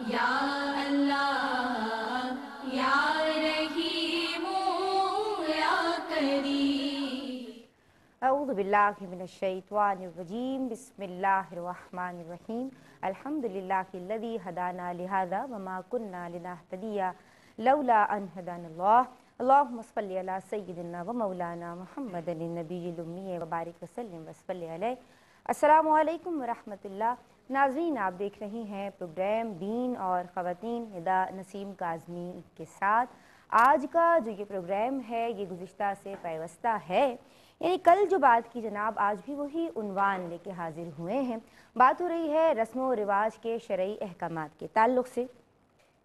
या अल्लाह या रहीम या करीम। अऊज़ु बिल्लाहि मिनश्शैतानिर्रजीम बिस्मिल्लाहिर्रहमानिर्रहीम अल्हम्दुलिल्लाहिल्लज़ी हदाना लिहाज़ा वमा कुन्ना लिनहतदिया लौला अन हदानल्लाह। अल्लाहुम्मा सल्लि अला सय्यिदिना व मौलाना मुहम्मदिन नबिय्यिल उम्मी व बारिक वसल्लिम व सल्लि अलैहि। अस्सलामु अलैकुम व रहमतुल्लाह। नाज़रीन, आप देख रहे हैं प्रोग्राम दीन और ख़वातीन निदा नसीम काज़मी के साथ। आज का जो ये प्रोग्राम है ये गुज़िश्ता से पैवस्ता है, यानी कल जो बात की जनाब आज भी वही उन्वान लेके हाजिर हुए हैं। बात हो रही है रस्म व रिवाज के शरई अहकामात के ताल्लुक़ से।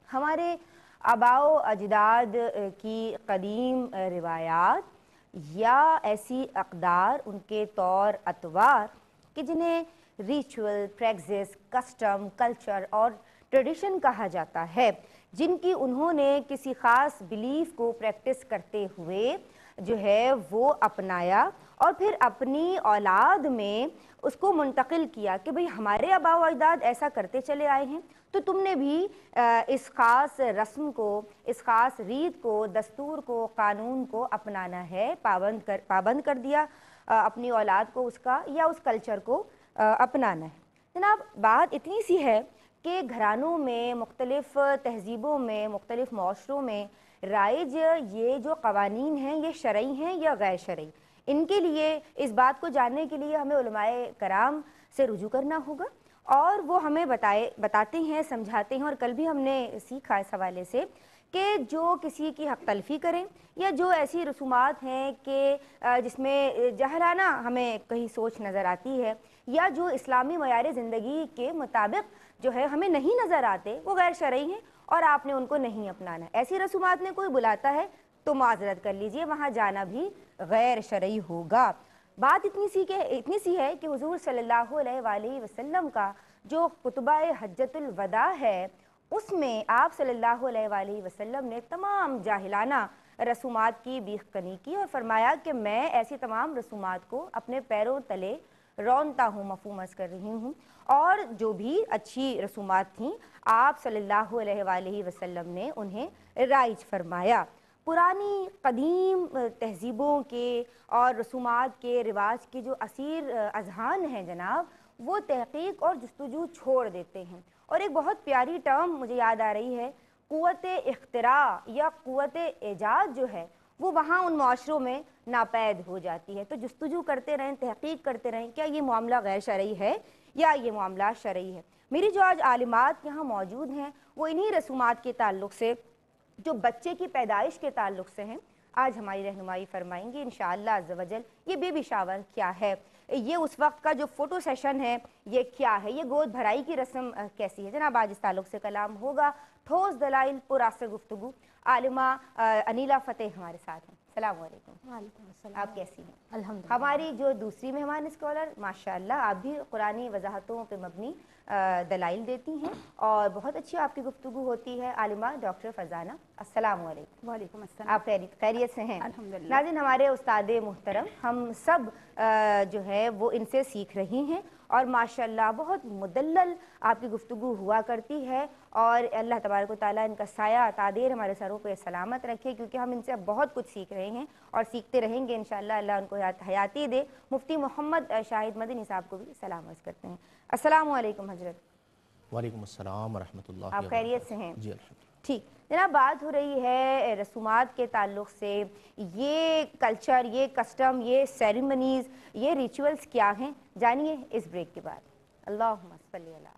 हमारे आबाओ अजदाद की कदीम रिवायात या ऐसी अक़दार, उनके तौर अतवार कि जिन्हें रिचुअल, प्रैक्टिस, कस्टम, कल्चर और ट्रेडिशन कहा जाता है, जिनकी उन्होंने किसी ख़ास बिलीफ को प्रैक्टिस करते हुए जो है वो अपनाया और फिर अपनी औलाद में उसको मुंतकिल किया कि भाई हमारे आबाओ अजदाद ऐसा करते चले आए हैं, तो तुमने भी इस ख़ास रस्म को, इस ख़ास रीत को, दस्तूर को, क़ानून को अपनाना है, पाबंद कर दिया अपनी औलाद को उसका, या उस कल्चर को अपनाना है। जनाब, बात इतनी सी है कि घरानों में, मुख्तलिफ़ तहज़ीबों में, मुख्तलिफ़ माशरों में राइज ये जो क़वानीन हैं ये शरई हैं या गैर शरई, इनके लिए इस बात को जानने के लिए हमें उलमाए कराम से रुजू करना होगा और वो हमें बताते हैं, समझाते हैं। और कल भी हमने सीखा इस हवाले से कि जो किसी की हक़ तलफ़ी करें या जो ऐसी रसूमात हैं कि जिसमें जहराना हमें कहीं सोच नज़र आती है या जो इस्लामी मयार ज़िंदगी के मुताबिक जो है हमें नहीं नज़र आते, वो गैर शरई हैं और आपने उनको नहीं अपनाना। ऐसी रसूमात में कोई बुलाता है तो माज़रत कर लीजिए, वहाँ जाना भी गैर शरई होगा। बात इतनी सी है कि हुज़ूर सल्लल्लाहु अलैहि वसल्लम का जो खुतबा हज्जतुल वदा है, उसमें आप सल्लल्लाहु अलैहि वसल्लम ने तमाम जाहिलाना रसूमात की बीखकनी की और फरमाया कि मैं ऐसी तमाम रसूमात को अपने पैरों तले रौनता हूँ, मफहूमस कर रही हूँ। और जो भी अच्छी रसूमात थीं आप सल्लल्लाहु अलैहि वसल्लम ने उन्हें राइज फरमाया। पुरानी कदीम तहज़ीबों के और रसूमात के रिवाज के जो असीर अज़हान हैं जनाब, वो तहक़ीक़ और जुस्तजू छोड़ देते हैं। और एक बहुत प्यारी टर्म मुझे याद आ रही है, क़ुव्वते इख्तिरा या क़ुव्वते इजाद जो है वो वहाँ उन माशरों में नापैद हो जाती है। तो जुस्तजू करते रहें, तहक़ीक़ करते रहें, क्या ये मामला गैर शरई है या ये मामला शरई है। मेरी जो आज आलिमात यहाँ मौजूद हैं वो इन्हीं रसूमात के ताल्लुक़ से, जो बच्चे की पैदाइश के ताल्लुक़ से हैं, आज हमारी रहनुमाई फरमाएंगे इंशाअल्लाह अज़्ज़ वजल। ये बेबी शावर क्या है, ये उस वक्त का जो फ़ोटो सेशन है ये क्या है, ये गोद भराई की रस्म कैसी है, जनाब आज इस ताल्लुक़ से कलाम होगा। ठोस दलाइल पुरासर गुफ्तगू, आलिमा अनीला फ़तेह हमारे साथ हैं। अस्सलामु अलैकुम। वालेकुम अस्सलाम। आप कैसी हैं? अल्हम्दुलिल्लाह। हमारी जो दूसरी मेहमान स्कॉलर माशाअल्लाह आप भी कुरानी वजाहतों पे मबनी दलाइल देती हैं और बहुत अच्छी आपकी गुफ्तगू होती है, आलिमा डॉक्टर फ़रज़ाना। अस्सलामु अलैकुम। वालेकुम अस्सलाम। आप खैरियत से हैं? अल्हम्दुलिल्लाह। नाज़रीन, हमारे उस्ताद मुहतरम, हम सब जो है वो इनसे सीख रही हैं और माशाअल्लाह बहुत मुदल्लल आपकी गुफ्तगू हुआ करती है और अल्लाह तबारक व तआला इनका साया तादेर हमारे सरों पे सलामत रखे, क्योंकि हम इनसे अब बहुत कुछ सीख रहे हैं और सीखते रहेंगे इंशाअल्लाह। अल्लाह उनको हयाती दे। मुफ्ती मोहम्मद शाहिद मदनी साहब को भी सलाम अर्ज़ करते हैं। अस्सलामु अलैकुम हज़रत। वालेकुम अस्सलाम व रहमतुल्लाहि आप व खैरियत से बरकातहू। हैं? जी अल्हम्दुलिल्लाह। ठीक जनाब, बात हो रही है रसूमात के ताल्लुक़ से। ये कल्चर, ये कस्टम, ये सेरेमनीज़, ये रिचुअल्स क्या हैं, जानिए इस ब्रेक के बाद। अल्लाहुम्मा सल्ली अला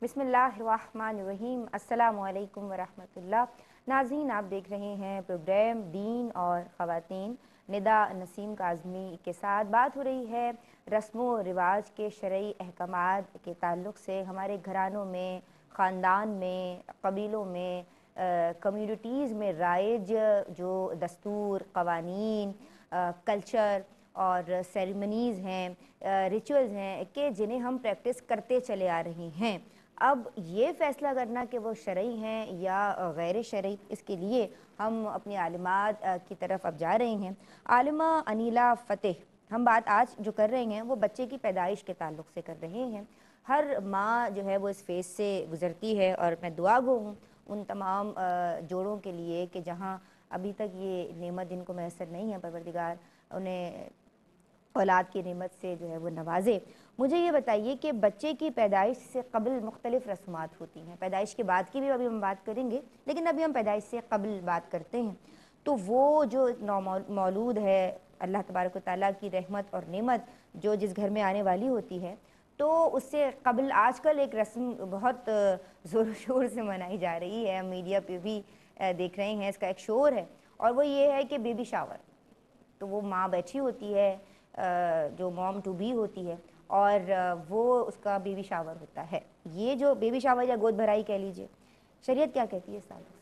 बिस्मिल्लाहिर्रहमानिर्रहीम। अस्सलामु अलैकुम व रहमतुल्लाह। नाज़रीन, आप देख रहे हैं प्रोग्राम दीन और ख़वातीन निदा नसीम काज़मी के साथ। बात हो रही है रस्म व रिवाज के शरई अहकामात के ताल्लुक़ से। हमारे घरानों में, ख़ानदान में, कबीलों में, कम्युनिटीज़ में राइज जो दस्तूर, क़वानीन, कल्चर और सेरेमनीज़ हैं, रिचुअल्स हैं कि जिन्हें हम प्रैक्टिस करते चले आ रहे हैं, अब ये फ़ैसला करना कि वो शरई हैं या गैर शरई, इसके लिए हम अपनी आलिमात की तरफ अब जा रहे हैं। आलिमा अनीला फ़तेह, ہم بات آج جو کر رہے ہیں وہ بچے کی پیدائش کے تعلق سے کر رہے ہیں۔ ہر ماں جو ہے وہ اس فیز سے گزرتی ہے، اور میں دعا گو ہوں ان تمام جوڑوں کے لیے کہ جہاں ابھی تک یہ نعمت جن کو میسر نہیں ہے، پروردگار انہیں اولاد کی نعمت سے جو ہے وہ نوازے۔ مجھے یہ بتائیے کہ بچے کی پیدائش سے قبل مختلف رسومات ہوتی ہیں، پیدائش کے بعد کی بھی ابھی ہم بات کریں گے، لیکن ابھی ہم پیدائش سے قبل بات کرتے ہیں۔ تو وہ جو مولود ہے، اللہ تبارک و تعالیٰ کی رحمت اور نعمت جو جس گھر میں آنے والی ہوتی ہے، تو اس سے قبل آج کل ایک رسم بہت زور و شور سے منائی جا رہی ہے، ہم میڈیا پہ بھی دیکھ رہے ہیں، اس کا ایک شور ہے، اور وہ یہ ہے کہ بیبی شاور۔ تو وہ ماں بیٹھی ہوتی ہے، جو موم ٹو بی ہوتی ہے، اور وہ اس کا بیبی شاور ہوتا ہے۔ یہ جو بیبی شاور یا گود بھرائی کہہ لیجئے، شریعت کیا کہتی ہے اس تعلق سے؟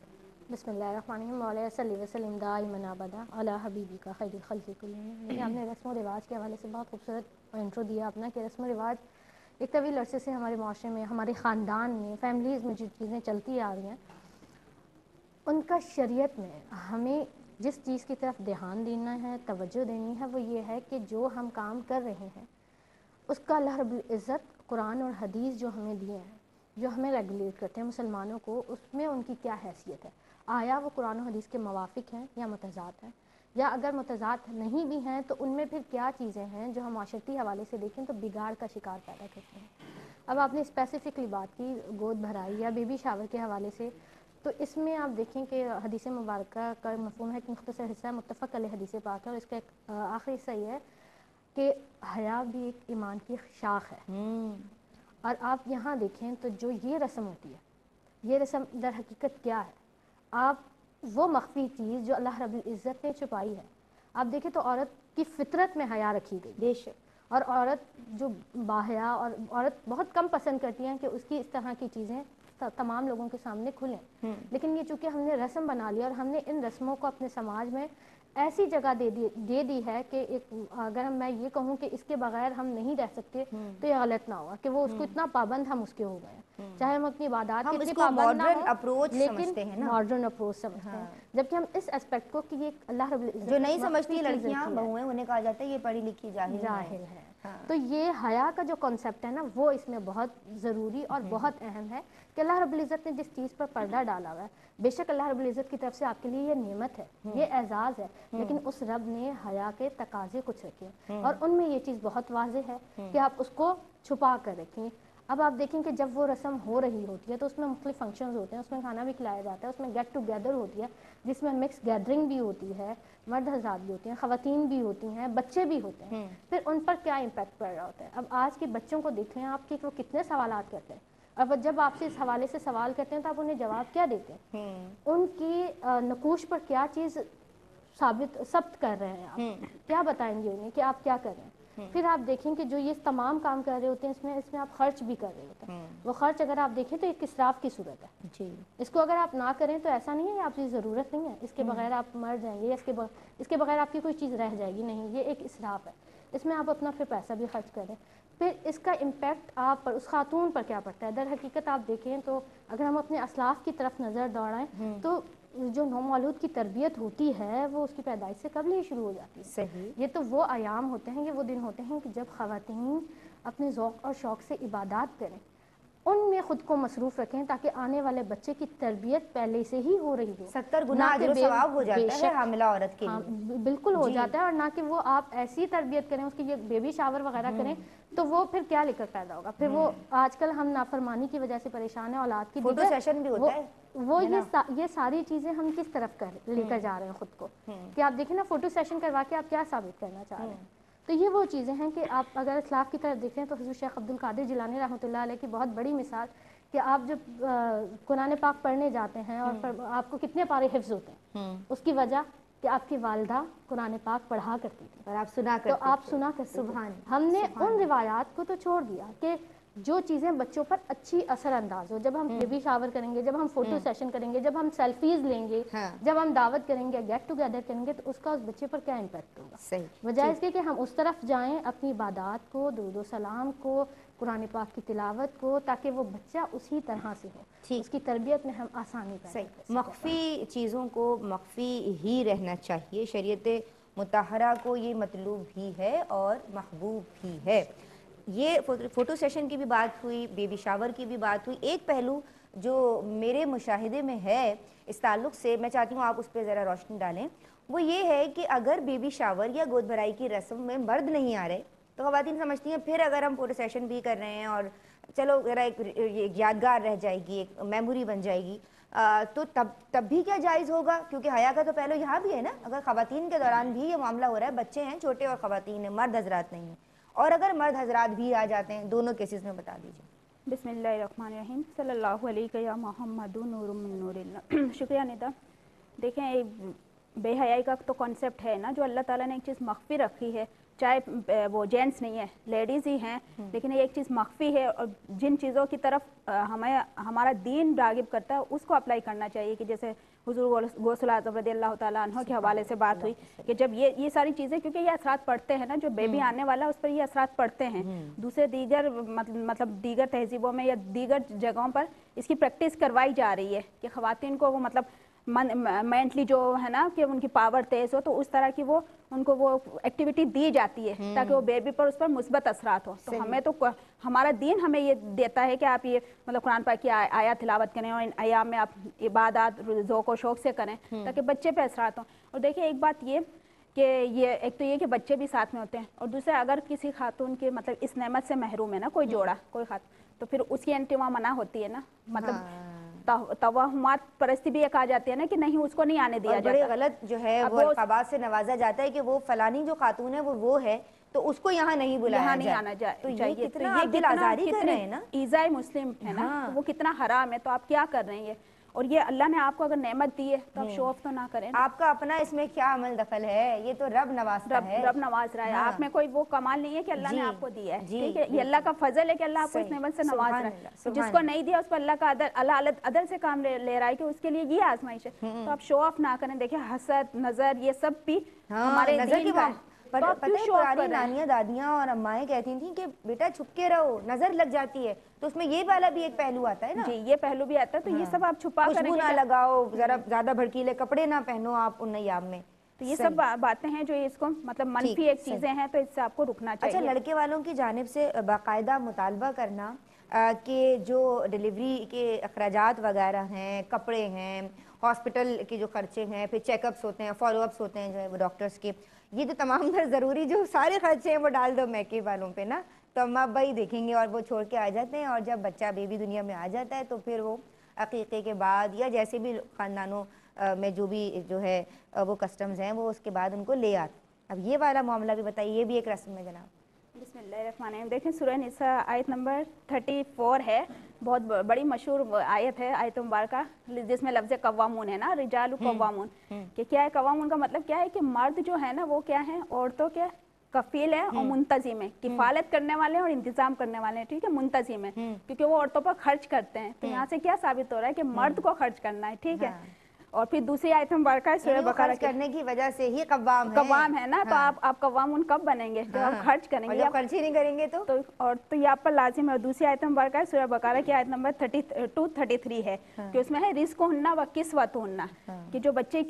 بسم اللہ الرحمن الرحیم، مولا صلی وسلم دائما ابدا علی حبیبی کا خیر الخلق کلہم۔ لیکن آپ نے رسم و رواج کے حوالے سے بہت خوبصورت انٹرو دیا اپنا، کہ رسم و رواج ایک طویل عرصے سے ہمارے معاشرے میں، ہمارے خاندان میں، فیملیز میں جو چیزیں چلتی آ رہی ہیں، ان کا شریعت میں ہمیں جس چیز کی طرف دھیان دینا ہے، توجہ دینی ہے، وہ یہ ہے کہ جو ہم کام کر رہے ہیں اس کا اللہ رب العزت قرآن اور حدیث جو ہمیں دیے ہیں، جو ہمیں ریگولیٹ کرتے ہیں مسلمانوں کو، اس میں ان کی کیا حیثیت ہے، آیا وہ قرآن و حدیث کے موافق ہیں یا متضاد ہیں، یا اگر متضاد نہیں بھی ہیں تو ان میں پھر کیا چیزیں ہیں جو ہم معاشرتی حوالے سے دیکھیں تو بگاڑ کا شکار پیدا کرتے ہیں۔ اب آپ نے اسپیسیفکلی بات کی گود بھرائی یا بیبی شاور کے حوالے سے، تو اس میں آپ دیکھیں کہ حدیث مبارکہ کا مفہوم ہے کہ مختصر حصہ متفق علیہ حدیث پاک ہے، اور اس کا ایک آخری حصہ یہ ہے کہ حیا بھی ایک ایمان کی شاخ ہے۔ اور آپ یہاں دیکھیں تو جو یہ رسم ہوتی ہے، یہ رسم در حقیقت کیا ہے؟ آپ وہ مخفی چیز جو اللہ رب العزت نے چھپائی ہے، آپ دیکھیں تو عورت کی فطرت میں حیا رکھی گئی، بے شک، اور عورت جو باحیا، اور عورت بہت کم پسند کرتی ہیں کہ اس کی اس طرح کی چیزیں تمام لوگوں کے سامنے کھلیں، لیکن یہ چونکہ ہم نے رسم بنا لیا، اور ہم نے ان رسموں کو اپنے سماج میں ایسی جگہ دے دی ہے کہ اگر میں یہ کہوں کہ اس کے بغیر ہم نہیں رہ سکتے تو یہ غلط نہ ہوگا، کہ وہ اس کو اتنا پابند ہم اس کے ہو گئے ہیں، چاہے ہم اپنی عبادات کے ہم اس اتنے کو پابند نہ ماڈرن ہوں، اپروچ لیکن سمجھتے ہیں نا، ماڈرن اپروچ سمجھتے ہیں، جبکہ ہم اس اسپیکٹ کو کہ یہ اللہ رب العزت جو نے نہیں مخفی سمجھتی چیز لڑکیاں رکھی ہے، بہویں، انہیں کہا جاتا ہے یہ پڑھی لکھی جاہل ہے۔ تو یہ حیا کا جو کانسیپٹ ہے نا، وہ اس میں بہت ضروری اور بہت اہم ہے، کہ اللہ رب العزت نے جس چیز پر پردہ ڈالا ہوا ہے، بے شک اللہ رب العزت کی طرف سے آپ کے لیے یہ نعمت ہے، یہ اعزاز ہے، لیکن اس رب نے حیا کے تقاضے کچھ رکھے ہیں، اور ان میں یہ چیز بہت واضح ہے کہ آپ اس کو چھپا کر رکھیں۔ اب آپ دیکھیں کہ جب وہ رسم ہو رہی ہوتی ہے تو اس میں مختلف فنکشنز ہوتے ہیں، اس میں کھانا بھی کھلایا جاتا ہے، اس میں گیٹ ٹو گیدر ہوتی ہے، جس میں مکس گیدرنگ بھی ہوتی ہے، مرد حضرات بھی ہوتے ہیں، خواتین بھی ہوتی ہیں، بچے بھی ہوتے ہیں، پھر ان پر کیا امپیکٹ پڑ رہا ہوتا ہے۔ اب آج کے بچوں کو دیکھ لیں آپ کہ وہ کتنے سوالات کرتے ہیں، اب جب آپ سے اس حوالے سے سوال کرتے ہیں تو آپ انہیں جواب کیا دیتے ہیں، ان کی نقوش پر کیا چیز ثبت کر رہے ہیں، آپ کیا بتائیں گے انہیں کہ آپ کیا کر رہے ہیں۔ پھر آپ دیکھیں کہ جو یہ تمام کام کر رہے ہوتے ہیں، اس میں آپ خرچ بھی کر رہے ہوتے ہیں، وہ خرچ اگر آپ دیکھیں تو ایک اسراف کی صورت ہے، جی، اس کو اگر آپ نہ کریں تو ایسا نہیں ہے آپ کی ضرورت نہیں ہے، اس کے بغیر آپ مر جائیں گے، اس کے بغیر آپ کی کوئی چیز رہ جائے گی، نہیں، یہ ایک اسراف ہے، اس میں آپ اپنا پھر پیسہ بھی خرچ کریں، پھر اس کا امپیکٹ آپ پر، اس خاتون پر کیا پڑتا ہے۔ در حقیقت آپ دیکھیں تو اگر ہم اپنے اسلاف کی طرف نظر دوڑائیں تو جو نومولود کی تربیت ہوتی ہے وہ اس کی پیدائش سے قبل ہی شروع ہو جاتی ہے۔ صحیح، یہ تو وہ ایام ہوتے ہیں، یہ وہ دن ہوتے ہیں کہ جب خواتین اپنے ذوق اور شوق سے عبادات کریں، ان میں خود کو مصروف رکھیں، تاکہ آنے والے بچے کی تربیت پہلے سے ہی ہو رہی ہو، 70 نہ گنا کہ اجر و ثواب ہو جاتا ہے حاملہ عورت کے ہاں لیے۔ بالکل ہو جی، جاتا ہے، اور نہ کہ وہ آپ ایسی تربیت کریں، اس کی یہ بیبی شاور وغیرہ کریں تو وہ پھر کیا لے کر پیدا ہوگا، پھر وہ آج کل ہم نافرمانی کی وجہ سے پریشان ہیں، اولاد کی فوٹو سیشن بھی ہوتا ہے، وہ یہ ساری چیزیں ہم کس طرف لے کر جا رہے ہیں خود کو، کہ آپ دیکھیں نا فوٹو سیشن کروا کے آپ کیا ثابت کرنا چاہ رہے ہیں۔ تو یہ وہ چیزیں ہیں کہ آپ اگر اسلاف کی طرف دیکھیں تو حضرت شیخ عبد القادر جیلانی رحمۃ اللہ علیہ کی بہت بڑی مثال، کہ آپ جب قرآن پاک پڑھنے جاتے ہیں اور آپ کو کتنے پارے حفظ ہوتے ہیں، اس کی وجہ کہ آپ کی والدہ قرآن پاک پڑھا کرتی تھی، اور آپ سنا تو کرتے آپ تھے، سنا کرتے تھے۔ سبحان، ہم نے ان روایات کو تو چھوڑ دیا کہ جو چیزیں بچوں پر اچھی اثر انداز ہو، جب ہم بیبی شاور کریں گے، جب ہم فوٹو سیشن کریں گے، جب ہم سیلفیز لیں گے، جب ہم دعوت کریں گے، گیٹ ٹوگیدر کریں گے، تو اس کا اس بچے پر کیا امپیکٹ ہوگا۔ صحیح، وجہ اس کی کہ ہم اس طرف جائیں اپنی عبادات کو، درود و سلام کو، قرآن پاک کی تلاوت کو، تاکہ وہ بچہ اسی طرح سے ہو، اس کی تربیت میں ہم آسانی پیدا کر سکیں۔ مخفی چیزوں کو مخفی ہی رہنا چاہیے، شریعت مطہرہ کو یہ مطلوب بھی ہے اور محبوب بھی ہے۔ یہ فوٹو سیشن کی بھی بات ہوئی، بیبی شاور کی بھی بات ہوئی۔ ایک پہلو جو میرے مشاہدے میں ہے اس تعلق سے، میں چاہتی ہوں آپ اس پہ ذرا روشنی ڈالیں، وہ یہ ہے کہ اگر بیبی شاور یا گود بھرائی کی رسم میں مرد نہیں آ رہے تو خواتین سمجھتی ہیں پھر اگر ہم فوٹو سیشن بھی کر رہے ہیں اور چلو ذرا ایک یادگار رہ جائے گی، ایک میموری بن جائے گی، تو تب بھی کیا جائز ہوگا؟ کیونکہ حیا کا تو پہلو یہاں بھی ہے نا، اگر خواتین کے دوران بھی یہ معاملہ ہو رہا ہے، بچے ہیں چھوٹے اور خواتین ہیں، مرد حضرات نہیں ہیں، اور اگر مرد حضرات بھی آ جاتے ہیں، دونوں کیسز میں بتا دیجیے۔ بسم اللہ الرحمن الرحیم، صلی اللہ علیہ یا محمد نور من نور اللہ۔ شکریہ ندا۔ دیکھیں بے حیائی کا تو کانسیپٹ ہے نا، جو اللہ تعالیٰ نے ایک چیز مخفی رکھی ہے، چاہے وہ جینٹس نہیں ہے، لیڈیز ہی ہیں، لیکن یہ ایک چیز مخفی ہے، اور جن چیزوں کی طرف ہمارا دین راغب کرتا ہے اس کو اپلائی کرنا چاہیے، کہ جیسے حضور غوث اعظم رضی اللہ تعالیٰ عنہ کے حوالے سے بات ہوئی کہ جب یہ ساری چیزیں، کیونکہ یہ اثرات پڑتے ہیں نا، جو بیبی آنے والا اس پر یہ اثرات پڑتے ہیں، دوسرے دیگر مطلب دیگر تہذیبوں میں یا دیگر جگہوں پر اس کی پریکٹس کروائی جا رہی ہے کہ خواتین کو وہ مطلب مینٹلی جو ہے نا کہ ان کی پاور تیز ہو، تو اس طرح کی وہ ان کو وہ ایکٹیویٹی دی جاتی ہے تاکہ وہ بیبی پر اس پر مثبت اثرات ہو۔ تو ہمیں تو ہمارا دین ہمیں یہ دیتا ہے کہ آپ یہ مطلب قرآن پاک کی آیات تلاوت کریں، اور ان ایام میں آپ عبادات ذوق و شوق سے کریں تاکہ بچے پہ اثرات ہوں۔ اور دیکھیں ایک بات یہ کہ یہ ایک تو یہ کہ بچے بھی ساتھ میں ہوتے ہیں، اور دوسرا اگر کسی خاتون کے مطلب اس نعمت سے محروم ہے نا کوئی جوڑا، کوئی خاتون، تو پھر اس کی انٹیوا منع ہوتی ہے نا، مطلب توہمات پرستی بھی ایک آ جاتی ہے نا کہ نہیں اس کو نہیں آنے دیا جاتا، بڑے غلط جو ہے وہ القابات سے نوازا جاتا ہے کہ وہ فلانی جو خاتون ہے وہ ہے تو اس کو یہاں نہیں بلایا یہاں نہیں جائے، آنا تو یہ چاہیے۔ کتنا آپ دل آزاری کر رہے ہیں نا، ایذائے مسلم ہے نا، وہ کتنا حرام ہے، تو آپ کیا کر رہے ہیں؟ اور یہ اللہ نے آپ کو اگر نعمت دی ہے تو آپ شو آف تو نہ کریں۔ آپ کا اپنا اس میں کیا عمل دخل ہے؟ یہ تو رب نوازتا ہے، رب نواز رہا ہے، آپ میں کوئی وہ کمال نہیں ہے کہ اللہ نے آپ کو دیا ہے، ٹھیک ہے، یہ اللہ کا فضل ہے کہ اللہ آپ کو اس نعمت سے نواز رہا ہے، جس کو نہیں دیا اس پر اللہ کا اللہ عدل سے کام لے رہا ہے کہ اس کے لیے یہ آزمائش ہے، تو آپ شو آف نہ کریں۔ دیکھیں حسد، نظر، یہ سب بھی ہمارے دین کا ہے، تو آپ کیوں شو آف کر رہے ہیں؟ نانیاں دادیاں اور امائیں کہتی تھیں کہ بیٹا چھپ کے رہو، نظر لگ جاتی ہے، تو اس میں یہ والا بھی ایک پہلو آتا ہے نا، جی یہ پہلو بھی آتا ہے، تو یہ سب آپ چھپا کر خوشبو نہ لگاؤ، ذرا زیادہ بھڑکیلے کپڑے نہ پہنو آپ ان ایام میں، تو یہ سب باتیں ہیں جو اس کو مطلب منفی ایک چیزیں ہیں، تو اس سے آپ کو رکنا چاہیے۔ اچھا، لڑکے والوں کی جانب سے باقاعدہ مطالبہ کرنا کہ جو ڈیلیوری کے اخراجات وغیرہ ہیں، کپڑے ہیں، ہاسپٹل کے جو خرچے ہیں، پھر چیک اپس ہوتے ہیں، فالو اپس ہوتے ہیں جو ہے وہ ڈاکٹرز کے، یہ جو تمام تر ضروری جو سارے خرچے ہیں وہ ڈال دو میکے والوں پہ نا، تو اماں ابا ہی دیکھیں گے اور وہ چھوڑ کے آ جاتے ہیں، اور جب بچہ بیبی دنیا میں آ جاتا ہے تو پھر وہ عقیقے کے بعد یا جیسے بھی خاندانوں میں جو بھی جو ہے وہ کسٹمز ہیں وہ اس کے بعد ان کو لے آتے۔ اب یہ والا معاملہ بھی بتائیے، یہ بھی ایک رسم ہے جناب۔ بسم اللہ الرحمن الرحیم۔ دیکھیں سورہ نساء آیت نمبر 34 ہے، بہت بڑی مشہور آیت ہے، آیت مبارکہ، جس میں لفظ قوامون ہے نا، رجال قوامون، کہ کیا ہے قوامون کا مطلب کیا ہے کہ مرد جو ہے نا وہ کیا ہے، عورتوں کے کفیل ہے اور منتظم ہے، کفالت کرنے والے ہیں اور انتظام کرنے والے ہیں، ٹھیک ہے، منتظم ہے، کیونکہ وہ عورتوں پر خرچ کرتے ہیں، تو یہاں سے کیا ثابت ہو رہا ہے کہ مرد کو خرچ کرنا ہے، ٹھیک ہے۔ اور پھر دوسری آیت مبارکہ ہے سورہ بقرہ کرنے کی وجہ سے ہی قوام ہے نا، تو آپ قوامون کب بنیں گے؟ جب آپ خرچ کریں گے، جب خرچ ہی نہیں کریں گے تو یہ آپ پر لازم ہے۔ اور دوسری آیت مبارکہ ہے سورہ بقرہ کی آیت نمبر 233 ہے، کہ اس میں ہے رزقہن و کسوتہن، کہ جو بچے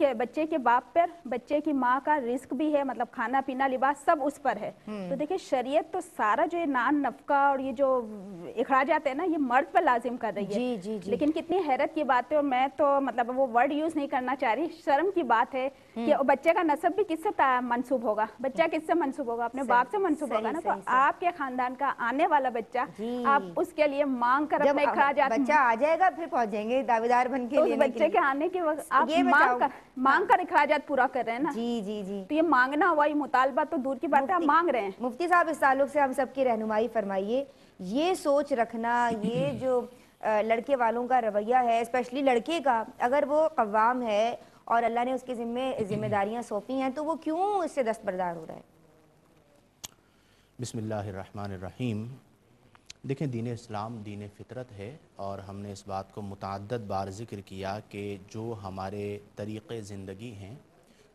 کے باپ پر، بچے کی ماں کا رزق بھی ہے، مطلب کھانا پینا لباس سب اس پر ہے۔ تو دیکھیں شریعت تو سارا جو یہ نان نفقہ اور یہ جو اخراجات ہے نا یہ مرد پر لازم کر رہی ہے، لیکن کتنی حیرت کی بات ہے، اور میں تو مطلب وہ ورڈ یوز نہیں کرنا چاہ رہی، شرم کی بات ہے کہ بچے کا نسب بھی کس سے منسوب ہوگا؟ بچہ کس سے منسوب ہوگا؟ اپنے باپ سے منسوب ہوگا نا، تو آپ کے خاندان کا آنے والا بچہ آپ اس کے لیے مانگ کر اپنے اخراجات، بچہ آ جائے گا پھر پہنچ جائیں گے دعویدار بن کے، اس بچے کے آنے کے وقت آپ مانگ کر اخراجات پورا کر رہے ہیں نا، تو یہ مانگنا ہوا، یہ مطالبہ تو دور کی بات ہے، آپ مانگ رہے ہیں۔ مفتی صاحب اس تعلق سے ہم سب کی رہنمائی فرمائیے، یہ سوچ رکھنا، یہ جو لڑکے والوں کا رویہ ہے، اسپیشلی لڑکے کا، اگر وہ قوام ہے اور اللہ نے اس کے ذمہ داریاں سونپی ہیں تو وہ کیوں اس سے دستبردار ہو رہا ہے؟ بسم اللہ الرحمن الرحیم۔ دیکھیں دین اسلام دین فطرت ہے، اور ہم نے اس بات کو متعدد بار ذکر کیا کہ جو ہمارے طریقے زندگی ہیں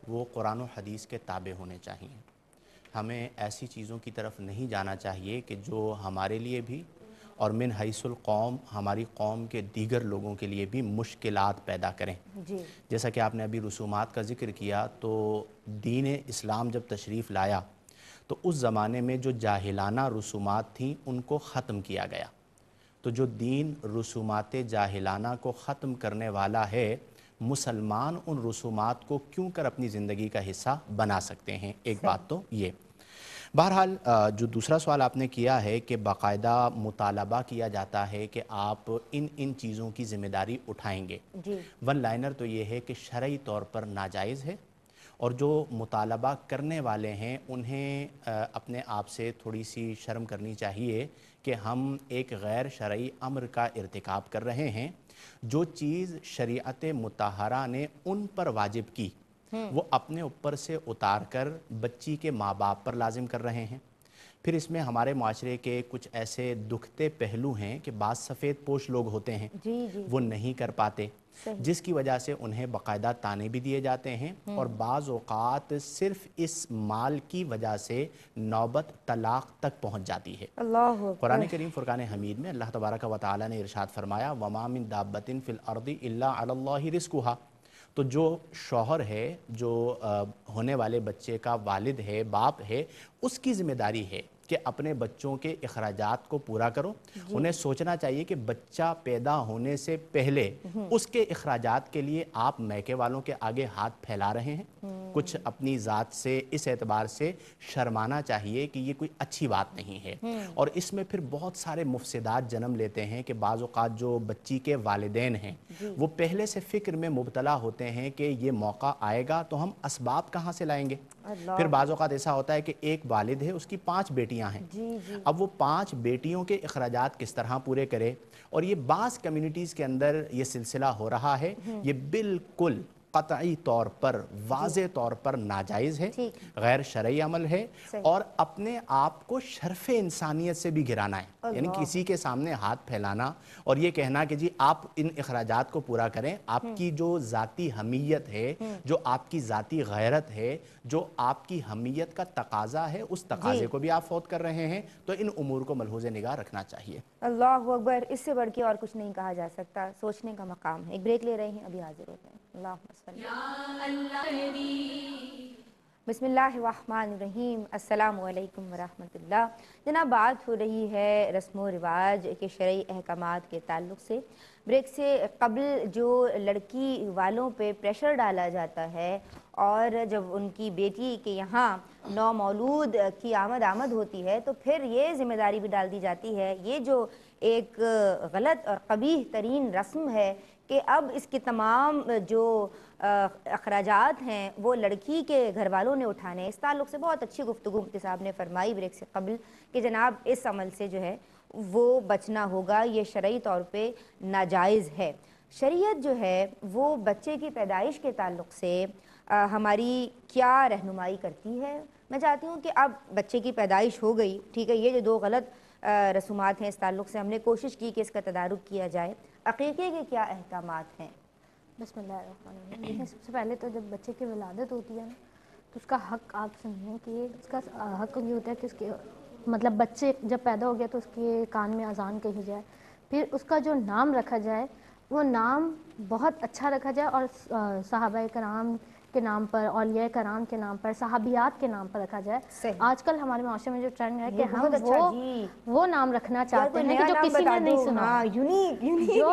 وہ قرآن و حدیث کے تابع ہونے چاہیے۔ ہمیں ایسی چیزوں کی طرف نہیں جانا چاہیے کہ جو ہمارے لیے بھی और मिन हैसुल कौम, हमारी कौम के दीगर लोगों के लिए भी मुश्किलात पैदा करें। जी। जैसा कि आपने अभी रसूमात का ज़िक्र किया, तो दीन इस्लाम जब तशरीफ़ लाया तो उस ज़माने में जो जाहिलाना रसूमात थीं उनको ख़त्म किया गया। तो जो दीन रसूमात जाहिलाना को ख़त्म करने वाला है, मुसलमान उन रसूमात को क्यों कर अपनी ज़िंदगी का हिस्सा बना सकते हैं। एक बात तो ये। बहरहाल जो दूसरा सवाल आपने किया है कि बाकायदा मुतालबा किया जाता है कि आप इन इन चीज़ों की ज़िम्मेदारी उठाएंगे। जी। वन लाइनर तो ये है कि शरई तौर पर नाजायज़ है, और जो मुतालबा करने वाले हैं उन्हें अपने आप से थोड़ी सी शर्म करनी चाहिए कि हम एक गैर शरई अम्र का इर्तिकाब कर रहे हैं। जो चीज़ शरीअत मुताहरा ने उन पर वाजिब की वो अपने ऊपर से उतार कर बच्ची के माँ बाप पर लाजिम कर रहे हैं। फिर इसमें हमारे माशरे के कुछ ऐसे दुखते पहलू हैं कि बाज़ सफ़ेद पोश लोग होते हैं, जी जी, वो नहीं कर पाते, जिसकी वजह से उन्हें बाकायदा ताने भी दिए जाते हैं, और बाज़ औक़ात सिर्फ़ इस माल की वजह से नौबत तलाक़ तक पहुँच जाती है। अल्लाहु अकबर। कुरान करीम फुरकान हमीद में अल्लाह तबारक व तआला ने इरशाद फरमाया, वमा मिन दाब्बतिन फ़िल अर्दि इल्ला अलल्लाहि रिज़्कुहा। तो जो शौहर है, जो होने वाले बच्चे का वालिद है, बाप है, उसकी ज़िम्मेदारी है कि अपने बच्चों के अखराजात को पूरा करो। उन्हें सोचना चाहिए कि बच्चा पैदा होने से पहले उसके अखराजात के लिए आप मैके वालों के आगे हाथ फैला रहे हैं। कुछ अपनी ज़ात से इस एतबार से शर्माना चाहिए कि ये कोई अच्छी बात नहीं है। और इसमें फिर बहुत सारे मुफसदात जन्म लेते हैं कि बाज़ औक़ात जो बच्ची के वालिदैन हैं वो पहले से फ़िक्र में मुब्तला होते हैं कि ये मौका आएगा तो हम असबाब कहाँ से लाएंगे। फिर बाज़ औक़ात ऐसा होता है कि एक वालिद है, उसकी 5 बेटियां हैं। अब वो 5 बेटियों के अखराजात किस तरह पूरे करे, और ये बाज़ कम्युनिटीज़ के अंदर ये सिलसिला हो रहा है। ये बिल्कुल क़तई तौर पर, वाज़े तौर पर नाजायज़ है, गैर शरई अमल है, और अपने आप को शर्फ़े इंसानियत से भी गिराना है। यानी किसी के सामने हाथ फैलाना और ये कहना कि जी आप इन अखराजात को पूरा करें। आपकी जो ज़ाती हमीयत है, जो आपकी ज़ाती गैरत है, जो आपकी हमीयत का तकाज़ा है, उस तकाज़े को भी आप फौत कर रहे हैं। तो इन उमूर को मलहूज़ निगाह रखना चाहिए। अल्लाहु अकबर। इससे बढ़ के और कुछ नहीं कहा जा सकता, सोचने का मकाम है। एक ब्रेक ले रहे हैं, अभी हाजिर होते हैं। बिस्मिल्लाहिर्रहमानिर्रहीम। अस्सलामु अलैकुम वरहमतुल्लाह। जनाब, बात हो रही है रस्म रिवाज के शरई अहकामात के ताल्लुक़ से। ब्रेक से कबल जो लड़की वालों पे प्रेशर डाला जाता है और जब उनकी बेटी के यहाँ नौमौलूद की आमद होती है तो फिर ये ज़िम्मेदारी भी डाल दी जाती है, ये जो एक गलत और कबीह तरीन रस्म है कि अब इसके तमाम जो अखराजात हैं वो लड़की के घर वालों ने उठाने। इस ताल्लुक़ से बहुत अच्छी गुफ्तगू मुफ्ती साहब ने फरमाई ब्रेक से कबल कि जनाब इस अमल से जो है वो बचना होगा, ये शरई तौर पे नाजायज़ है। शरीयत जो है वो बच्चे की पैदाइश के ताल्लुक़ से हमारी क्या रहनुमाई करती है। मैं चाहती हूँ कि अब बच्चे की पैदाइश हो गई, ठीक है, ये जो 2 गलत रसूमात हैं इस ताल्लुक़ से हमने कोशिश की कि इसका तदारुक किया जाए। अक़ीक़े के क्या अहकामात हैं? बिस्मिल्लाहिर्रहमानिर्रहीम। देखिए, सबसे पहले तो जब बच्चे की विलादत होती है ना, तो उसका हक़ आप समझें कि उसका हक़ ये होता है कि उसके मतलब बच्चे जब पैदा हो गया तो उसके कान में अज़ान कही जाए, फिर उसका जो नाम रखा जाए वो नाम बहुत अच्छा रखा जाए और सहाबाए कराम के नाम पर, औलिया कराम के नाम पर, सहाबियात के नाम पर रखा जाए। आजकल हमारे माशरे में जो ट्रेंड है कि हम वो नाम रखना चाहते हैं कि जो किसी ने नहीं सुना, यूनिक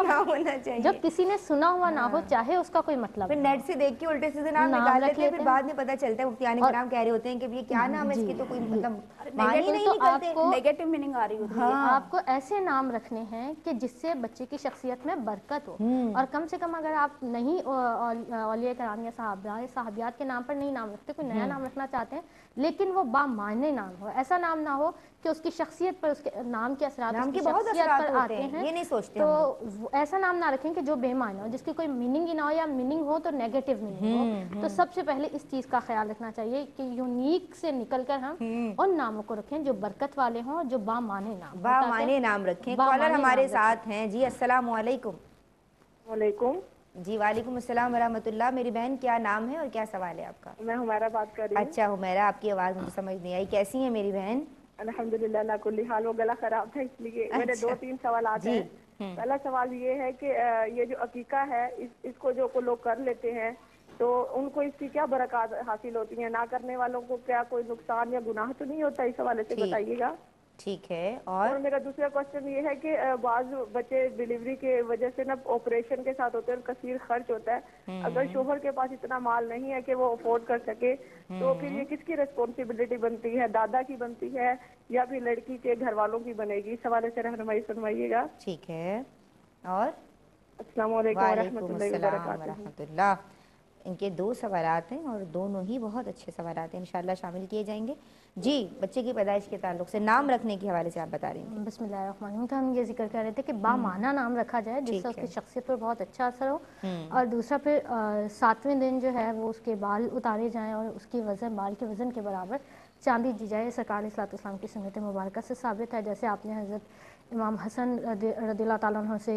नाम होना चाहिए, जो किसी ने सुना हुआ ना हो, चाहे उसका कोई मतलब। फिर नेट से देख के उल्टे सीधे नाम निकाल लेते हैं, फिर बाद में पता चलता है मुफ्तियान कराम कह रहे होते हैं कि ये क्या नाम है, इसकी तो कोई मतलब नेगेटिव मीनिंग आ रही होती है। आपको ऐसे नाम रखने हैं कि जिससे बच्चे की शख्सियत में बरकत हो, और कम से कम अगर आप नहीं औलिया कराम या साहबियात के नाम पर नहीं नाम रखते, कोई नया नाम रखना चाहते हैं, लेकिन वो बामायने नाम हो। ऐसा नाम ना हो कि उसकी शख्सियत पर, उसके नाम के असरात उसकी शख्सियत पर आते हैं, ये नहीं सोचते। तो ऐसा नाम ना रखें कि जो बेमायने हो, जिसकी कोई मीनिंग ही ना हो, या मीनिंग हो तो नेगेटिव मीनिंग हो। तो सबसे पहले इस चीज़ का ख्याल रखना चाहिए कि यूनिक से निकलकर हम उन नामों को रखें जो बरकत वाले हों, जो बामायने नाम रखें। कॉलर हमारे साथ हैं जी। अस्सलाम वालेकुम। वालेकुम जी, वालेकुम अस्सलाम वरहमतुल्लाह। मेरी बहन, क्या नाम है और क्या सवाल है आपका? मैं हुमैरा बात कर रही हूँ। अच्छा हुमैरा, आपकी आवाज़ मुझे समझ नहीं आई। कैसी है मेरी बहन? अल्हम्दुलिल्लाह अला कुल्ली हाल। वो गला खराब था इसलिए। मेरे 2-3 सवालात हैं। पहला सवाल ये है कि ये जो अकीका है इसको जो को लोग कर लेते हैं तो उनको इसकी क्या बरकत हासिल होती है? ना करने वालों को क्या कोई नुकसान या गुनाह तो नहीं होता? इस हवाले से बताइएगा। ठीक है। और मेरा दूसरा क्वेश्चन ये है कि बाज़ बच्चे डिलीवरी के वजह से ना ऑपरेशन के साथ होते हैं, कसीर खर्च होता है। अगर शोहर के पास इतना माल नहीं है कि वो अफोर्ड कर सके तो फिर ये किसकी रिस्पॉन्सिबिलिटी बनती है? दादा की बनती है या फिर लड़की के घर वालों की बनेगी? इस हवाले से रहनुमाई फरमाइएगा। ठीक है। और अस्सलाम वालेकुम वरहमतुल्लाहि वबरकातुहू। वरहमतुल्लाह। इनके 2 सवालात हैं और दोनों ही बहुत अच्छे सवालात हैं, इंशाल्लाह शामिल किए जाएंगे। जी, बच्चे की पैदाइश के ताल्लुक से नाम रखने के हवाले से आप बता रही हैं। बिस्मिल्लाहिर्रहमानिर्रहीम। तो हम ये जिक्र कर रहे थे कि बामाना नाम रखा जाए जिससे उसकी शख्सियत पर बहुत अच्छा असर हो। और दूसरा फिर 7वें दिन जो है वो उसके बाल उतारे जाएं और उसकी वज़न बाल के वज़न के बराबर चांदी दी जाए। सरकार अलैहिस्सलाम की सुन्नत मुबारक से साबित है, जैसे आपने हज़रत इमाम हसन रज़ियल्लाहु ताला अन्हु से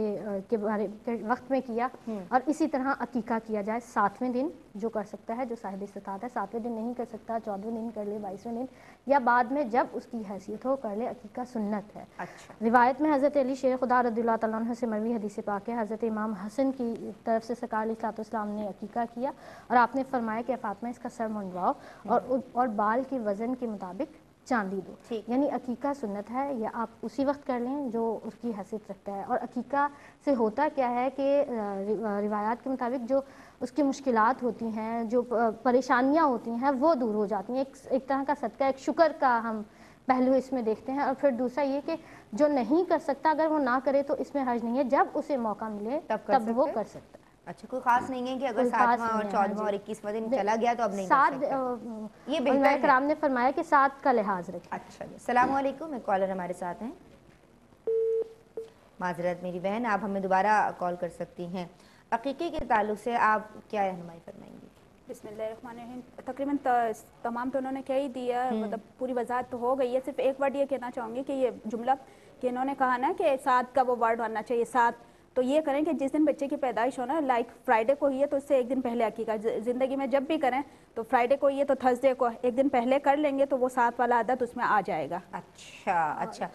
के बारे के वक्त में किया। और इसी तरह अकीका किया जाए 7वें दिन, जो कर सकता है, जो साहिब इस्तिताअत है। 7वें दिन नहीं कर सकता, 14वें दिन कर ले, 22वें दिन या बाद में जब उसकी हैसियत हो कर ले। अकीका सुन्नत है। अच्छा। रिवायत में हज़रत अली शेर खुदा रज़ियल्लाहु ताला अन्हु से मरवी हदीस पाक है, हज़रत इमाम हसन की तरफ से सरकार अलैहिस्सलाम ने अकीका किया और आपने फरमाया कि फातिमा इसका सर मुंडवाओ और बाल के वज़न के मुताबिक चांदी दो। यानी अकीका सुन्नत है, या आप उसी वक्त कर लें जो उसकी हैसियत रखता है। और अकीका से होता क्या है कि रिवायात के मुताबिक जो उसकी मुश्किलात होती हैं, जो परेशानियां होती हैं, वो दूर हो जाती हैं। एक तरह का सदका, एक शुक्र का हम पहलू इसमें देखते हैं। और फिर दूसरा ये कि जो नहीं कर सकता अगर वो ना करे तो इसमें हर्ज नहीं है, जब उसे मौका मिले तब वो कर सकता है। अच्छा, कोई खास नहीं है कि अगर 7वां और 14वां और 21वां दिन चला गया तो अब नहीं कर सकते? ये बेहतर कराम ने फरमाया कि 7 का लिहाज रखें। अच्छा जी। अस्सलाम वालेकुम, एक कॉलर हमारे साथ हैं। माजरत मेरी बहन, आप हमें दोबारा कॉल कर सकती हैं। अकीके के ताल्लुक से आप क्या रहनुमाई फरमाएंगी? बिस्मिल्लाहिर्रहमानिर्रहीम। तकरीबन तमाम तो उन्होंने कह ही दिया, मतलब पूरी वजाहत तो हो गई है। सिर्फ एक वर्ड ये कहना चाहूँगी कि ये जुमला कि इन्होंने कहा ना कि 7 का वो वर्ड होना चाहिए 7, तो ये करें कि जिस दिन बच्चे की पैदाइश हो ना, लाइक फ्राइडे को ही है तो उससे एक दिन पहले अकीका। ज़िंदगी में जब भी करें तो फ्राइडे को ही है तो थर्सडे को एक दिन पहले कर लेंगे तो वो 7 वाला आदत उसमें आ जाएगा। अच्छा।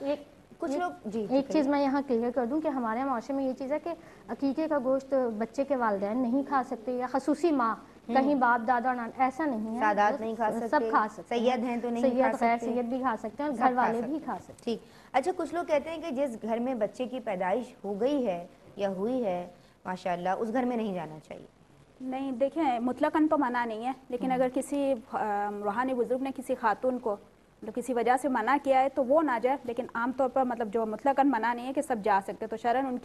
कुछ लोग जी एक चीज़ मैं यहाँ क्लियर कर दूँ कि हमारे माशरे में ये चीज़ है कि अकीके का गोश्त बच्चे के वालिदैन नहीं खा सकते, या खसूसी माँ, कहीं बाप दादा नान, ऐसा नहीं है। सादात नहीं खा सकते, सब खा सकते, सैयद हैं तो नहीं खा सकते, सैयद भी खा सकते हैं और घर वाले भी खा सकते। ठीक। अच्छा, कुछ लोग कहते हैं कि जिस घर में बच्चे की पैदाइश हो गई है या हुई है माशाल्लाह, उस घर में नहीं जाना चाहिए। नहीं, देखें मुतलकन तो मना नहीं है, लेकिन अगर किसी रूहानी बुजुर्ग ने किसी खातून को मतलब किसी वजह से मना किया है तो वो ना जाए। लेकिन आम तौर पर मतलब जो मुतलकन मना नहीं है कि सब जा सकते, तो शरन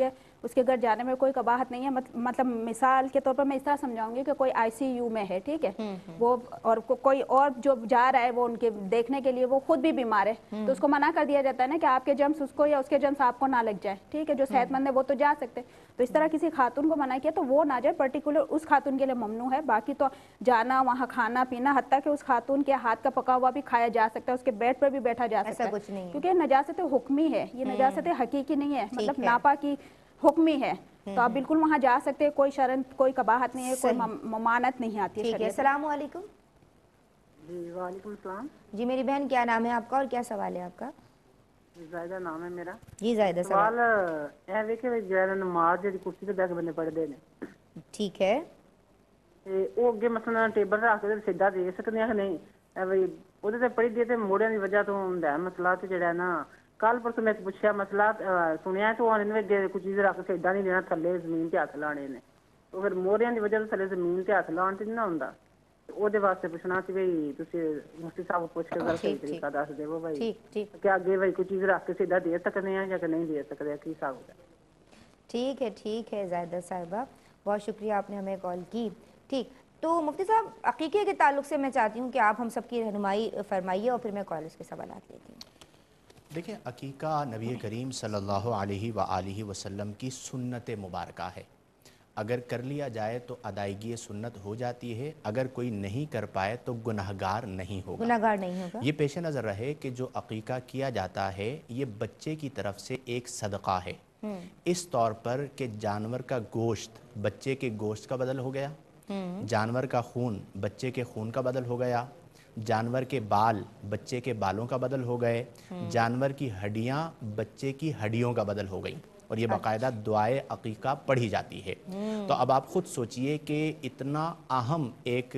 उसके घर जाने में कोई कबाहत नहीं है। मतलब मिसाल के तौर पर मैं इस तरह समझाऊंगी कि कोई ICU में है, ठीक है, वो और कोई और जो जा रहा है वो उनके देखने के लिए वो खुद भी बीमार है, तो उसको मना कर दिया जाता है ना कि आपके जम्स उसको या उसके जम्स आपको ना लग जाए, ठीक है। जो सेहतमंद है वो तो जा सकते। तो इस तरह किसी खातून को मना किया तो वो ना जाए, पर्टिकुलर उस खातून के लिए ममनू है। बाकी तो जाना, वहाँ खाना पीना, हत्ता कि उस खातून के हाथ का पका हुआ भी खाया जा सकता है, उसके बेड पर भी बैठा जा सकता है, कुछ नहीं है। क्योंकि नजासत हुक्मी है, ये नजासत हकीकी नहीं है, मतलब नापा की हुक्मी है। तो आप बिल्कुल वहाँ जा सकते हैं, कोई शरन कोई कबाहत नहीं है, कोई ममानत नहीं आती है। ठीक है। अस्सलाम वालेकुम। जी वालेकुम सलाम। जी मेरी बहन, क्या नाम है आपका और क्या सवाल है आपका? ਜ਼ਾਇਦਾ ਨਾਮ ਹੈ ਮੇਰਾ। जी ਜ਼ਾयदा सवाल ਇਹ ਵੇ ਕਿ ਜਿਹੜਾ ਨਮਾਜ਼ ਜਿਹੜੀ ਕੁਰਸੀ ਤੇ ਬੈਠ ਕੇ ਬੰਦੇ ਪੜ੍ਹਦੇ ਨੇ, ठीक है, ਤੇ ਉਹ ਅੱਗੇ ਮਸਲਾ ਟੇਬਲ ਰੱਖ ਕੇ ਸਿੱਧਾ ਦੇ ਸਕਦੇ ਆ ਕਿ ਨਹੀਂ? ਇਹ ਵੀ ਉਹਦੇ ਤੇ ਪੜੀ ਦੀ ਤੇ ਮੋੜਿਆਂ ਦੀ ਵਜ੍ਹਾ ਤੋਂ ਹੁੰਦਾ ਮਸਲਾ। ਤੇ ਜਿਹੜਾ ਨਾ ਕੱਲ ਪਰਸੋਂ ਮੈਂ ਪੁੱਛਿਆ ਮਸਲਾ ਸੁਣਿਆ ਤੇ ਉਹਨੇ ਅੱਗੇ ਕੋਈ ਚੀਜ਼ ਰੱਖ ਕੇ ਸਿੱਧਾ ਨਹੀਂ ਦੇਣਾ, ਥੱਲੇ ਜ਼ਮੀਨ ਤੇ ਹੱਥ ਲਾਣੇ ਨੇ। ਉਹ ਫਿਰ ਮੋੜਿਆਂ ਦੀ ਵਜ੍ਹਾ ਤੋਂ ਥੱਲੇ ਜ਼ਮੀਨ ਤੇ ਹੱਥ ਲਾਉਣ ਤੇ ਨਹੀਂ ਨਾ ਹੁੰਦਾ। ਉਹਦੇ ਵਾਸਤੇ ਪੁੱਛਣਾ ਸੀ ਵੀ ਤੁਸੀਂ ਮੁਫਤੀ ਸਾਹਿਬ ਪੁੱਛ ਕੇ ਗੱਲ ਸਹੀ ਤਰੀਕਾ ਦੱਸ ਦੇਵੋ ਭਾਈ। ठीक ਕਿ ਅੱਗੇ ਭਾਈ ਕੋਈ ਚੀਜ਼ ਰੱਖ ਕੇ ਸਿੱਧਾ ਦੇ ਸਕਦੇ ਆ ਜਾਂ ਕਿ ਨਹੀਂ ਦੇ ਸਕਦੇ, ਕੀ ਹਿਸਾਬ ਹੈ? ठीक है ज़ायदा साहिबा, बहुत शुक्रिया आपने हमें कॉल की। ठीक, तो मुफ्ती साहब अकीके के ताल्लुक से मैं चाहती हूँ कि आप हम सब की रहनुमाई फरमाइए और फिर मैं कॉलेज के सवालात लेती हूँ। देखिए, अकीका नबी करीम सल्लल्लाहु अलैहि वसल्लम की सुन्नत मुबारका है। अगर कर लिया जाए तो अदायगी सुन्नत हो जाती है, अगर कोई नहीं कर पाए तो गुनहगार नहीं होगा। ये पेश नज़र रहे कि जो अकीका किया जाता है ये बच्चे की तरफ से एक सदका है, इस तौर पर कि जानवर का गोश्त बच्चे के गोश्त का बदल हो गया, जानवर का खून बच्चे के खून का बदल हो गया, जानवर के बाल बच्चे के बालों का बदल हो गए, जानवर की हड्डियां बच्चे की हड्डियों का बदल हो गई, और ये बाकायदा दुआए अकीका पढ़ी जाती है। तो अब आप ख़ुद सोचिए कि इतना अहम एक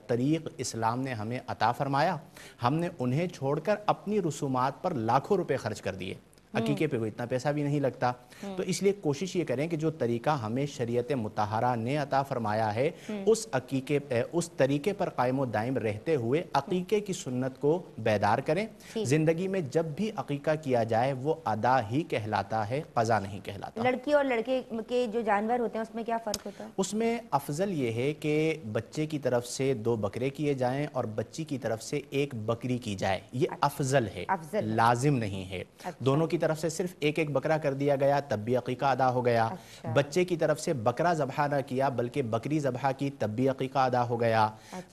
तरीक़ इस्लाम ने हमें अता फ़रमाया, हमने उन्हें छोड़कर अपनी रसूमात पर लाखों रुपए खर्च कर दिए। अकीके पे कोई इतना पैसा भी नहीं लगता। तो इसलिए कोशिश ये करें कि जो तरीका हमें शरीयत मुतहरा ने अता फरमाया है उस तरीके पर कायम दाइम रहते हुए अकीके की सुन्नत को बेदार करें। ज़िंदगी में जब भी अकीका किया जाए वो अदा ही कहलाता है, क़ज़ा नहीं कहलाता। लड़की और लड़के के जो जानवर होते हैं उसमें क्या फ़र्क होता है? उसमें अफजल ये है कि बच्चे की तरफ से 2 बकरे किए जाएं और बच्ची की तरफ से 1 बकरी की जाए, ये अफजल है, लाजिम नहीं है। दोनों की तरफ से सिर्फ एक बकरा कर दिया गया तब भी अकीका अदा हो गया। बच्चे की तरफ से बकरा ज़बहा ना किया बल्कि बकरी ज़बहा की तब भी अकीका अदा हो गया।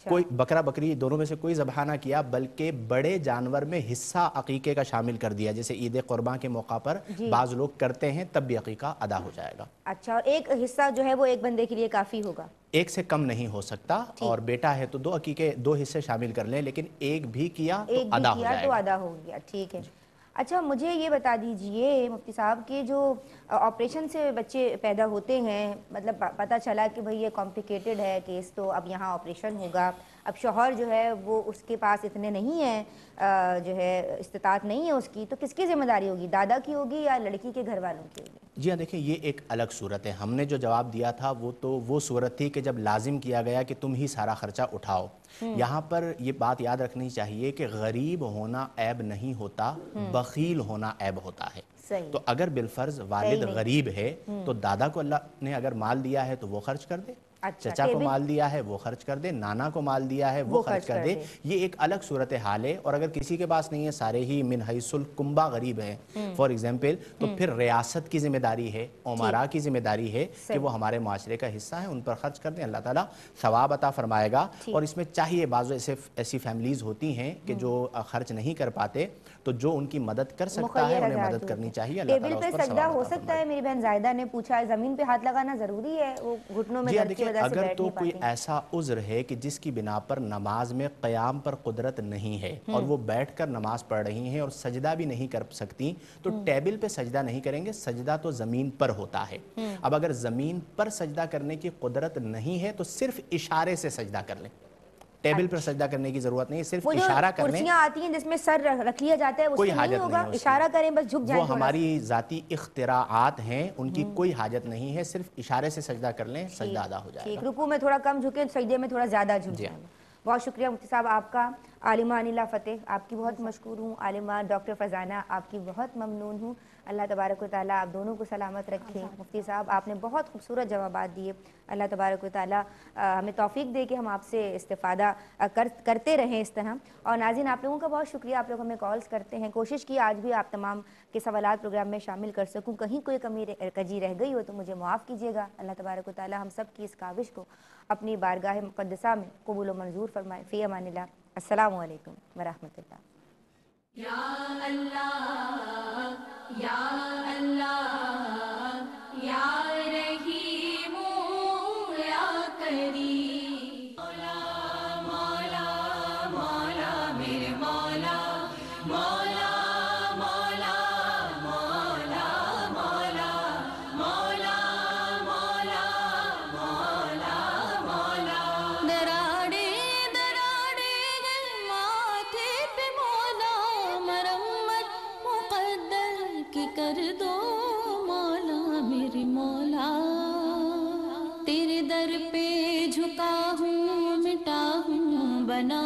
कोई बकरा बकरी दोनों में से कोई ज़बहा ना किया बल्कि बड़े जानवर में हिस्सा अकीके का शामिल कर दिया, जैसे ईद कुर्बान के मौका पर बाज़ लोग करते हैं, तब भी अकीका अदा हो जाएगा। अच्छा, और एक हिस्सा जो है वो एक बंदे के लिए काफ़ी होगा? 1 से कम नहीं हो सकता, और बेटा है तो 2 अकीके 2 हिस्से शामिल कर लें, लेकिन 1 भी किया तो अदा हो जाएगा। तो अदा हो गया, ठीक है। अच्छा, मुझे ये बता दीजिए मुफ्ती साहब कि जो ऑपरेशन से बच्चे पैदा होते हैं, मतलब पता चला कि भाई ये कॉम्प्लिकेटेड है केस, तो अब यहाँ ऑपरेशन होगा, अब शौहर जो है वो उसके पास इतने नहीं है, जो है इस्तिताअत नहीं है उसकी, तो किसकी ज़िम्मेदारी होगी? दादा की होगी या लड़की के घर वालों की होगी? जी हाँ, देखिए ये एक अलग सूरत है। हमने जो जवाब दिया था वो सूरत थी कि जब लाजिम किया गया कि तुम ही सारा खर्चा उठाओ। यहाँ पर ये बात याद रखनी चाहिए कि गरीब होना ऐब नहीं होता, बखील होना ऐब होता है। तो अगर बिलफर्ज वालिद गरीब है तो दादा को अल्लाह ने अगर माल दिया है तो वो खर्च कर दे, चचा को माल दिया है वो खर्च कर दे, नाना को माल दिया है वो खर्च कर दे। ये एक अलग सूरत हाल है। और अगर किसी के पास नहीं है, सारे ही मिन हैसुल कुंबा गरीब हैं फॉर एग्जाम्पल, तो फिर रियासत की जिम्मेदारी है, उमरा की जिम्मेदारी है कि वो हमारे माशरे का हिस्सा है, उन पर खर्च कर दें, अल्लाह ताला सवाब अता फरमाएगा। और इसमें चाहिए बाज़ ऐसी फैमिलीज होती हैं कि जो खर्च नहीं कर पाते, तो जो उनकी मदद कर सकता है उन्हें मदद करनी चाहिए। टेबल पे सजदा हो सकता है, मेरी बहन जायदा ने पूछा, जमीन पे हाथ लगाना जरूरी है? वो घुटनों में दर्द की वजह से अगर तो कोई ऐसा उज़्र है कि जिसकी बिना पर नमाज में क़याम पर कुदरत नहीं है और वो बैठकर नमाज पढ़ रही हैं और सजदा भी नहीं कर सकती, तो टेबल पे सजदा नहीं करेंगे, सजदा तो ज़मीन पर होता है। अब अगर ज़मीन पर सजदा करने की कुदरत नहीं है तो सिर्फ इशारे से सजदा कर लें, टेबल पर सजदा करने की जरूरत नहीं है, सिर्फ इशारा कर लें। कुर्सियां आती हैं जिसमें सर रख लिया जाता है, कोई हाजत नहीं होगा, इशारा करें बस, झुक जाएं। वो हमारी जाती इख्तिराआत हैं, उनकी कोई हाजत नहीं है, सिर्फ इशारे से सजदा कर लें, सजदा अदा हो जाएगा। रुकू में थोड़ा कम झुके, सजदे में थोड़ा ज्यादा झुक जाएं। बहुत शुक्रिया मुफ्ती साहब आपका। आलिमा अनिला फ़तेह आपकी बहुत मशकूर हूँ। आलिमा डॉक्टर फ़रजाना आपकी बहुत ममनून हूँ। अल्लाह तबारक व तआला आप दोनों को सलामत रखें। मुफ्ती साहब आपने बहुत खूबसूरत जवाबात दिए। अल्लाह तबारक व तआला हमें तौफीक दे कि हम आपसे इस्तिफ़ादा करते रहें इस तरह। और नाज़रीन आप लोगों का बहुत शुक्रिया, आप लोग हमें कॉल्स करते हैं। कोशिश की आज भी आप तमाम के सवालात प्रोग्राम में शामिल कर सकूँ। कहीं कोई कमी कजी रह गई हो तो मुझे माफ़ कीजिएगा। अल्लाह तबारक व तआला हम सब की इस काविश को अपनी बारगाह मुक़द्दसा में कबूल व मंजूर फरमाए। फ़ी अमानिल्लाह। अस्सलामु अलैकुम व रहमतुल्लाह। या अल्लाह या अल्लाह या रहीमू या करीम। मौला मौला मौला मेरे मौला मौला मौला मौला मौला मौला मौला मौला मौला। दराड़े दराड़े गल माथे पे मौला, मरम्मत मुक़द्दर की कर दो मौला मेरे मौला। तेरे दर पे झुका हूँ, मिटा हूँ, बना